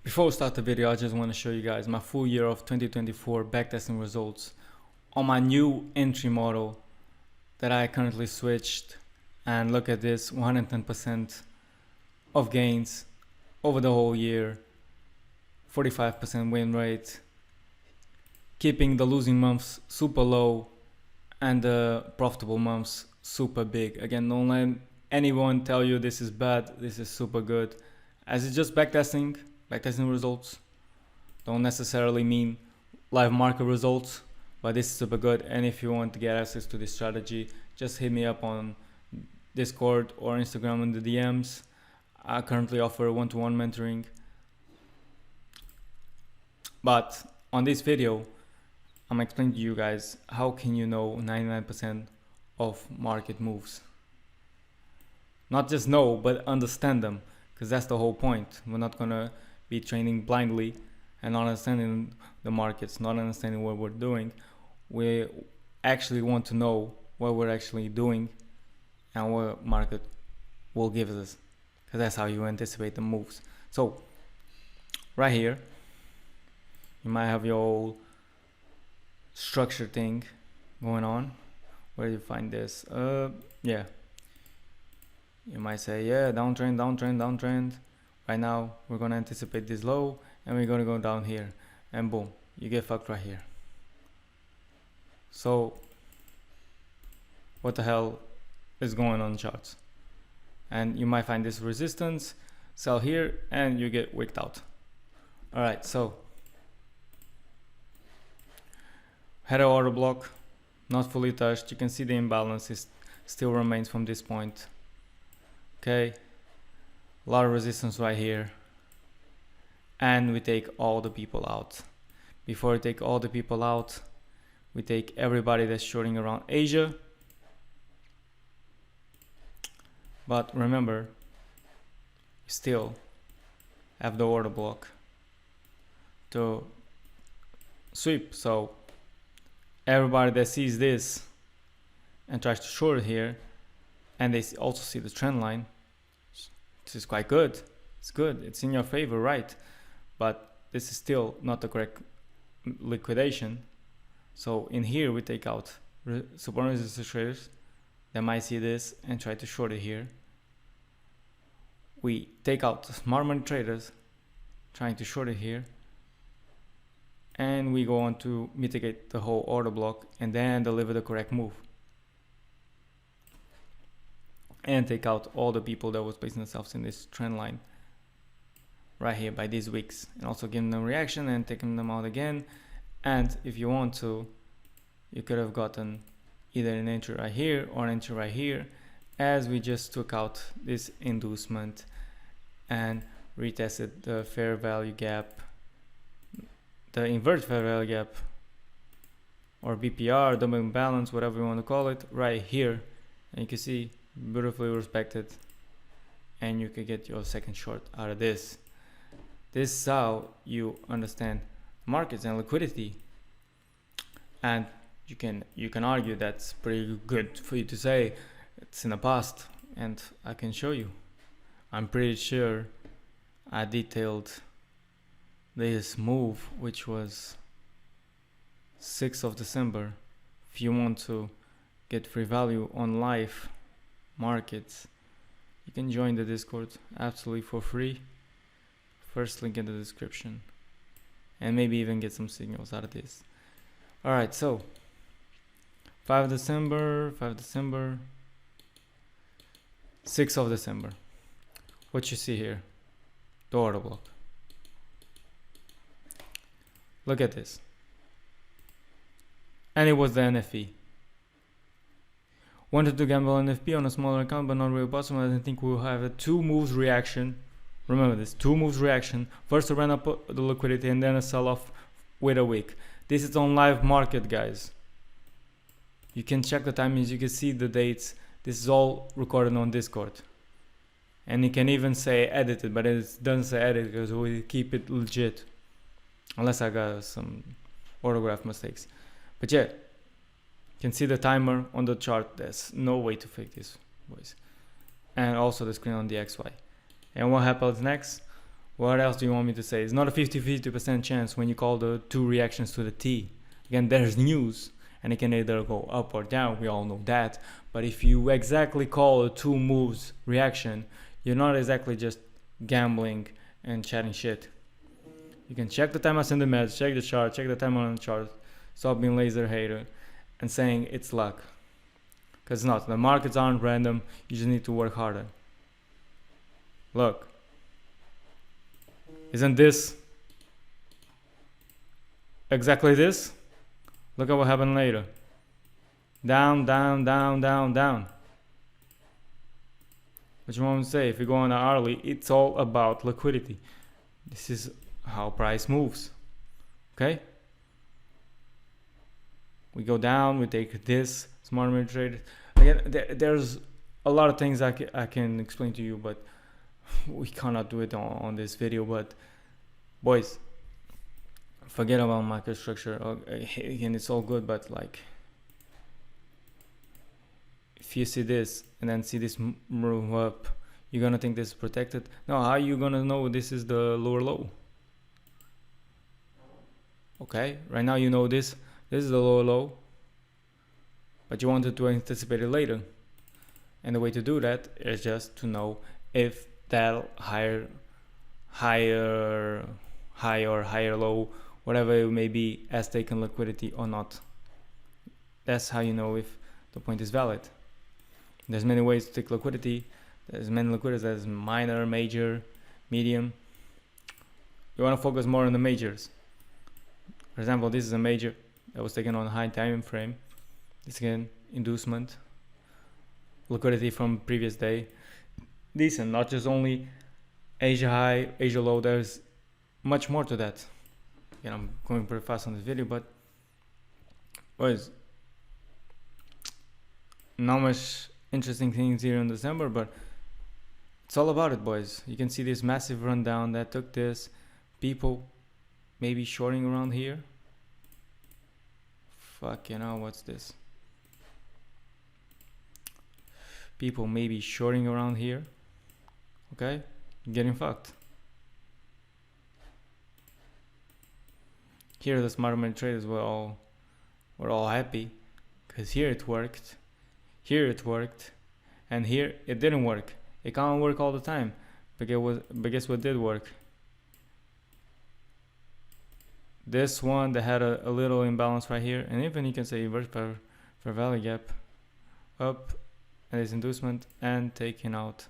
Before we start the video, I just want to show you guys my full year of 2024 backtesting results on my new entry model that I currently switched. And look at this, 110% of gains over the whole year, 45% win rate, keeping the losing months super low and the profitable months super big. Again, don't let anyone tell you this is bad, this is super good, as it's just backtesting results don't necessarily mean live market results, but this is super good. And if you want to get access to this strategy, just hit me up on Discord or Instagram in the DMs. I currently offer one-to-one mentoring. But on this video, I'm explaining to you guys how can you know 99% of market moves. Not just know, but understand them, because that's the whole point. We're not gonna be training blindly and not understanding the markets, not understanding what we're doing. We actually want to know what we're actually doing and what market will give us, because that's how you anticipate the moves. So right here, you might have your whole structure thing going on. Where do you find this? Yeah. You might say, yeah, downtrend, downtrend, downtrend. Right now, we're gonna anticipate this low and we're gonna go down here, and boom, you get fucked right here. So, what the hell is going on in charts? And you might find this resistance, sell here, and you get wicked out. All right, so had an order block, not fully touched. You can see the imbalance still remains from this point. Okay, a lot of resistance right here, and we take all the people out. Before we take all the people out, we take everybody that's shorting around Asia. But remember, we still have the order block to sweep. So everybody that sees this and tries to short here, and they also see the trend line, this is quite good. It's good. It's in your favor, right? But this is still not the correct liquidation. So in here, we take out super resistant traders that might see this and try to short it here. We take out smart money traders trying to short it here. And we go on to mitigate the whole order block and then deliver the correct move. And take out all the people that was placing themselves in this trend line right here by these wicks, and also giving them reaction and taking them out again. And if you want to, you could have gotten either an entry right here or an entry right here, as we just took out this inducement and retested the fair value gap, the inverted fair value gap, or BPR, double imbalance, whatever you want to call it, right here. And you can see beautifully respected, and you can get your second short out of this. This is how you understand markets and liquidity. And you can argue that's pretty good for you to say it's in the past, and I can show you. I'm pretty sure I detailed this move, which was 6th of December. If you want to get free value on live markets, you can join the Discord absolutely for free. First link in the description, and maybe even get some signals out of this. All right, so 5 December, 6th of December. What you see here, the order block. Look at this. And it was the NFP. Wanted to gamble NFP on a smaller account, but not really possible. I didn't think we'll have a 2 moves reaction. Remember this, 2 moves reaction. First a run up the liquidity and then a sell off with a wick. This is on live market, guys. You can check the timings, you can see the dates. This is all recorded on Discord. And you can even say edited, but it doesn't say edit because we keep it legit. Unless I got some orthograph mistakes. But yeah, you can see the timer on the chart. There's no way to fake this, boys. And also the screen on the XY. And what happens next? What else do you want me to say? It's not a 50-50% chance when you call the two reactions to the T. Again, there's news, and it can either go up or down. We all know that. But if you exactly call a two moves reaction, you're not exactly just gambling and chatting shit. You can check the time I send the message, check the chart, check the time on the chart, stop being laser hater and saying it's luck. Because it's not. The markets aren't random. You just need to work harder. Look. Isn't this exactly this? Look at what happened later. Down, down, down, down, down. What you want me to say? If you go on the hourly, it's all about liquidity. This is how price moves. Okay? We go down, we take this, smart money trade. Again, there's a lot of things I can explain to you, but we cannot do it on this video. But boys, forget about market structure. Again, it's all good, but like, if you see this and then see this move up, you're gonna think this is protected. No, how are you gonna know this is the lower low? Okay, right now you know this is the lower low, but you wanted to anticipate it later. And the way to do that is just to know if that higher high or higher low, whatever it may be, has taken liquidity or not. That's how you know if the point is valid. There's many ways to take liquidity. There's many liquidities. There's minor, major, medium. You want to focus more on the majors. For example, this is a major that was taken on a high time frame. This again, inducement, liquidity from previous day, decent. Not just only Asia high, Asia low. There's much more to that. Again, I'm going pretty fast on this video, but boys, not much interesting things here in December, but it's all about it, boys. You can see this massive rundown that took this. People maybe shorting around here. Fuck, you know, what's this? People maybe shorting around here. Okay, getting fucked. Here the smart money traders were all happy, because here it worked, here it worked, and here it didn't work. It can't work all the time, but guess what did work? This one that had a little imbalance right here, and even you can say inverse fair value gap up, and this inducement, and taking out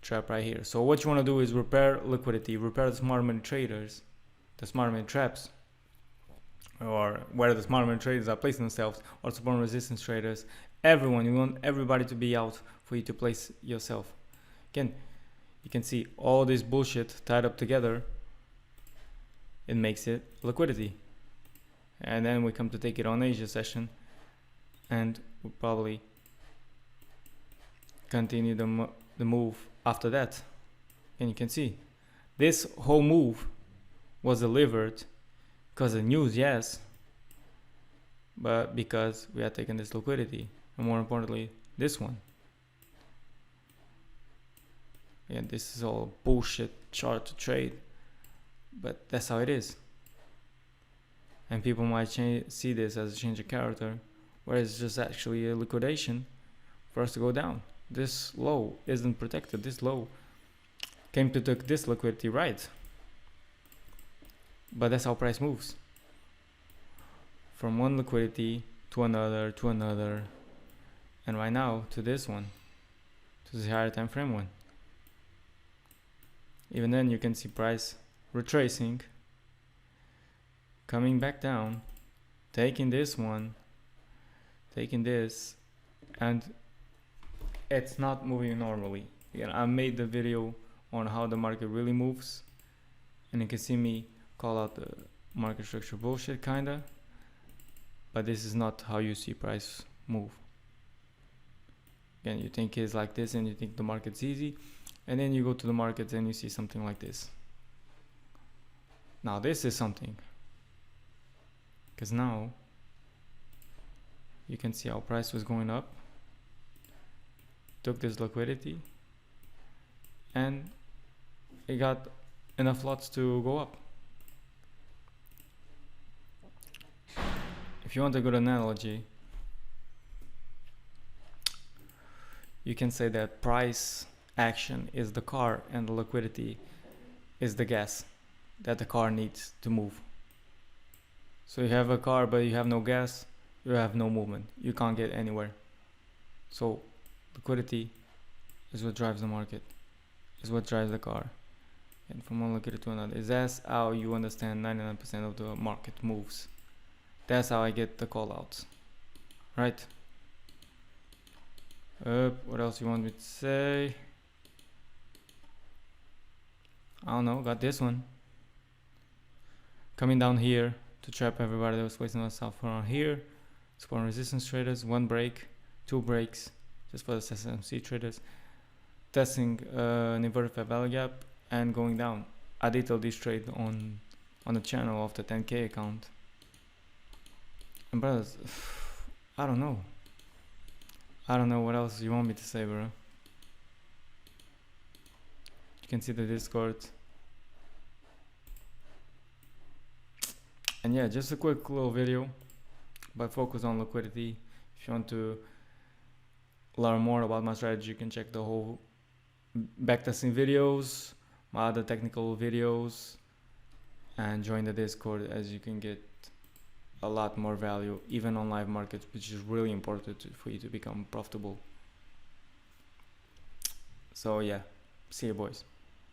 trap right here. So what you want to do is repair liquidity, repair the smart money traders, the smart money traps, or where the smart money traders are placing themselves, or support and resistance traders. Everyone, you want everybody to be out for you to place yourself. Again, you can see all this bullshit tied up together. It makes it liquidity. And then we come to take it on Asia session, and we'll probably continue the move after that. And you can see this whole move was delivered because of news, yes, but because we had taken this liquidity, and more importantly, this one. And this is all bullshit chart to trade, but that's how it is. And people might see this as a change of character, whereas it's just actually a liquidation for us to go down. This low isn't protected. This low came to take this liquidity, right? But that's how price moves. From one liquidity to another, and right now to this one, to the higher time frame one. Even then you can see price retracing, coming back down, taking this one, taking this, and it's not moving normally. Again, I made the video on how the market really moves, and you can see me call out the market structure bullshit kinda, but this is not how you see price move. Again, you think it's like this and you think the market's easy, and then you go to the market and you see something like this. Now this is something, because now you can see how price was going up, took this liquidity, and it got enough lots to go up. If you want a good analogy, you can say that price action is the car and the liquidity is the gas that the car needs to move. So you have a car but you have no gas, you have no movement, you can't get anywhere. So liquidity is what drives the market, is what drives the car. And from one liquidity to another, is that's how you understand 99% of the market moves. That's how I get the call outs, right? What else you want me to say? I don't know, got this one coming down here to trap everybody that was placing themselves around here. Support and resistance traders, 1 break, 2 breaks just for the SMC traders, testing an inverted fair value gap and going down. I detailed this trade on the channel of the 10k account. And brothers, I don't know what else you want me to say, bro. You can see the Discord. And yeah, just a quick little video, but focus on liquidity. If you want to learn more about my strategy, you can check the whole backtesting videos, my other technical videos, and join the Discord, as you can get a lot more value even on live markets, which is really important for you to become profitable. So yeah, see you boys.